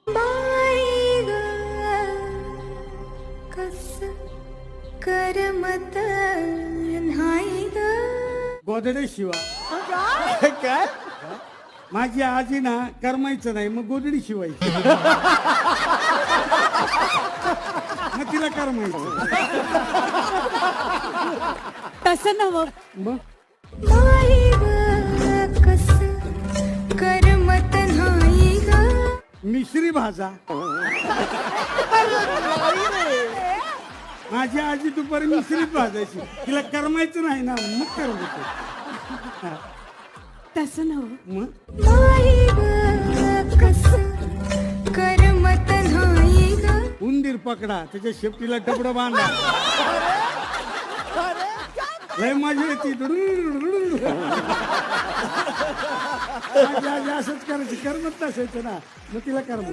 बाई ग कस करमत नाही ग. गोदडे शिवा. काय माझी आजी ना करमायचं नाही मग गोदडी शिवायची. मग तिला करमायचं. तसं नव मग बाई ग कस करमत नाही ग. मिश्री भाजा. माझी आजी दुपारी मिश्रीत भाजायची तिला करमायचं नाही ना मग करमायचं. तसं नव मग बाई ग कस करमत नाही ग. उंदीर पकडा त्याच्या शेपटीला डबडं बांधा. लय माझी येते. माझी आजी असंच करायची करमत नसायचं ना मग तिला करमत.